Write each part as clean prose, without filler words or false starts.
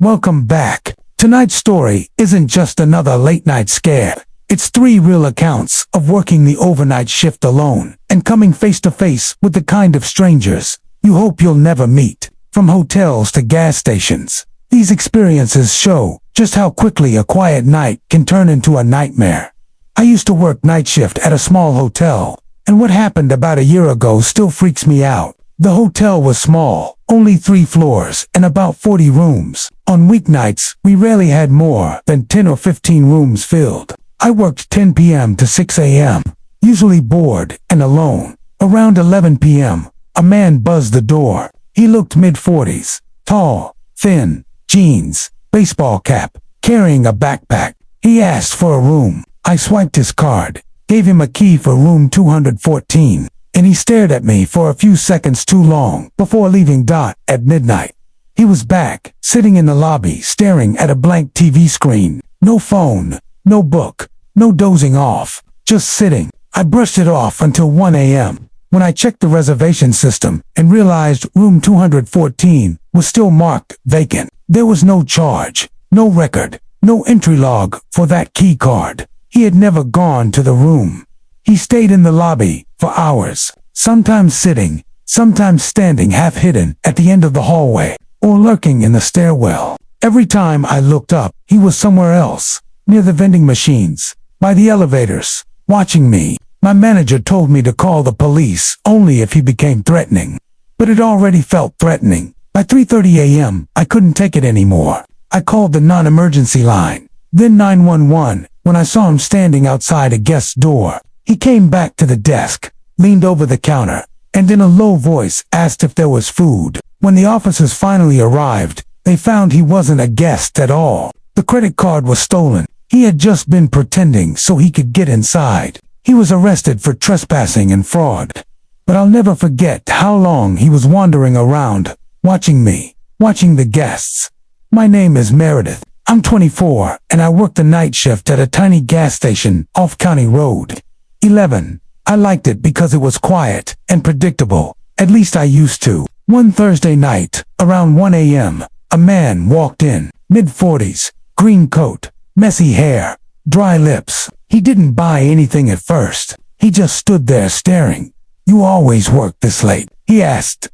Welcome back. Tonight's story isn't just another late-night scare. It's 3 real accounts of working the overnight shift alone and coming face-to-face with the kind of strangers you hope you'll never meet. From hotels to gas stations, these experiences show just how quickly a quiet night can turn into a nightmare. I used to work night shift at a small hotel, and what happened about a year ago still freaks me out. The hotel was small, only 3 floors and about 40 rooms. On weeknights, we rarely had more than 10 or 15 rooms filled. I worked 10 p.m. to 6 a.m., usually bored and alone. Around 11 p.m., a man buzzed the door. He looked mid-40s, tall, thin, jeans, baseball cap, carrying a backpack. He asked for a room. I swiped his card, gave him a key for room 214, and he stared at me for a few seconds too long before leaving. At midnight, he was back, sitting in the lobby, staring at a blank TV screen. No phone, no book, no dozing off, just sitting. I brushed it off until 1 a.m. when I checked the reservation system and realized room 214 was still marked vacant. There was no charge, no record, no entry log for that key card. He had never gone to the room. He stayed in the lobby for hours, sometimes sitting, sometimes standing half-hidden at the end of the hallway, or lurking in the stairwell. Every time I looked up, he was somewhere else, near the vending machines, by the elevators, watching me. My manager told me to call the police only if he became threatening. But it already felt threatening. By 3:30 a.m., I couldn't take it anymore. I called the non-emergency line, then 911, when I saw him standing outside a guest's door. He came back to the desk, leaned over the counter, and in a low voice asked if there was food. When the officers finally arrived, they found he wasn't a guest at all. The credit card was stolen. He had just been pretending so he could get inside. He was arrested for trespassing and fraud. But I'll never forget how long he was wandering around, watching me, watching the guests. My name is Meredith. I'm 24, and I work the night shift at a tiny gas station off County Road 11. I liked it because it was quiet and predictable. At least I used to. One Thursday night, around 1 a.m., a man walked in, mid-40s, green coat, messy hair, dry lips. He didn't buy anything at first. He just stood there staring. "You always work this late?" he asked.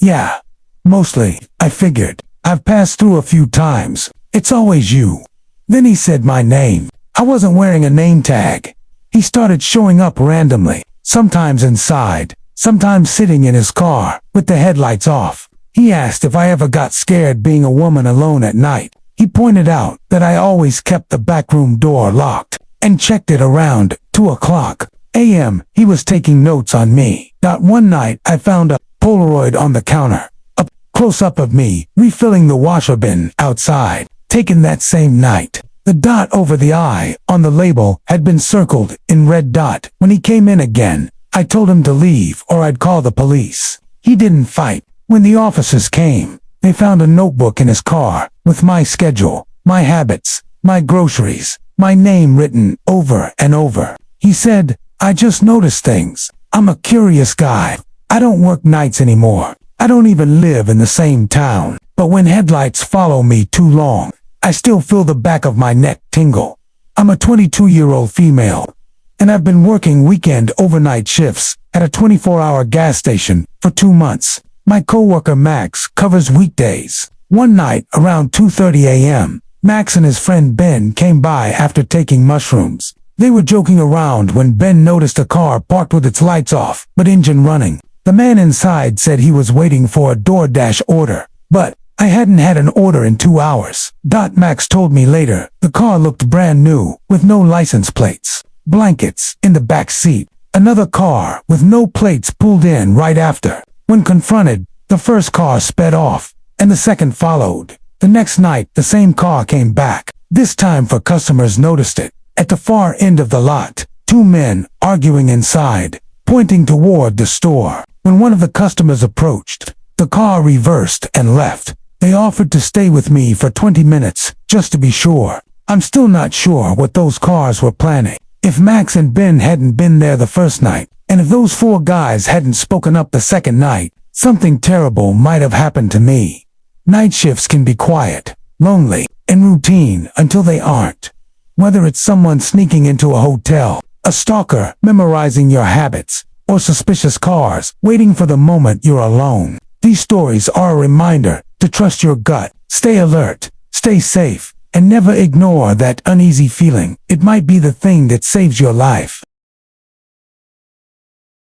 Yeah. Mostly, I figured. I've passed through a few times. It's always you. Then he said my name. I wasn't wearing a name tag. He started showing up randomly, sometimes inside, sometimes sitting in his car, with the headlights off. He asked if I ever got scared being a woman alone at night. He pointed out that I always kept the backroom door locked, and checked it around 2 o'clock a.m. He was taking notes on me. One night I found a Polaroid on the counter, a close-up of me refilling the washer bin outside, taken that same night. The dot over the I on the label had been circled in red dot. When he came in again, I told him to leave or I'd call the police. He didn't fight. When the officers came, they found a notebook in his car with my schedule, my habits, my groceries, my name written over and over. He said, "I just noticed things. I'm a curious guy. I don't work nights anymore. I don't even live in the same town. But when headlights follow me too long, I still feel the back of my neck tingle. I'm a 22-year-old female, and I've been working weekend overnight shifts at a 24-hour gas station for 2 months. My coworker Max covers weekdays. One night around 2:30 a.m., Max and his friend Ben came by after taking mushrooms. They were joking around when Ben noticed a car parked with its lights off, but engine running. The man inside said he was waiting for a DoorDash order, but I hadn't had an order in 2 hours. Max told me later, the car looked brand new, with no license plates. Blankets in the back seat. Another car with no plates pulled in right after. When confronted, the first car sped off, and the second followed. The next night, the same car came back. This time for customers noticed it. At the far end of the lot, 2 men arguing inside, pointing toward the store. When one of the customers approached, the car reversed and left. They offered to stay with me for 20 minutes, just to be sure. I'm still not sure what those cars were planning. If Max and Ben hadn't been there the first night, and if those 4 guys hadn't spoken up the second night, something terrible might have happened to me. Night shifts can be quiet. lonely, and routine until they aren't. Whether it's someone sneaking into a hotel, a stalker memorizing your habits, or suspicious cars waiting for the moment you're alone, these stories are a reminder to trust your gut, stay alert, stay safe, and never ignore that uneasy feeling. It might be the thing that saves your life.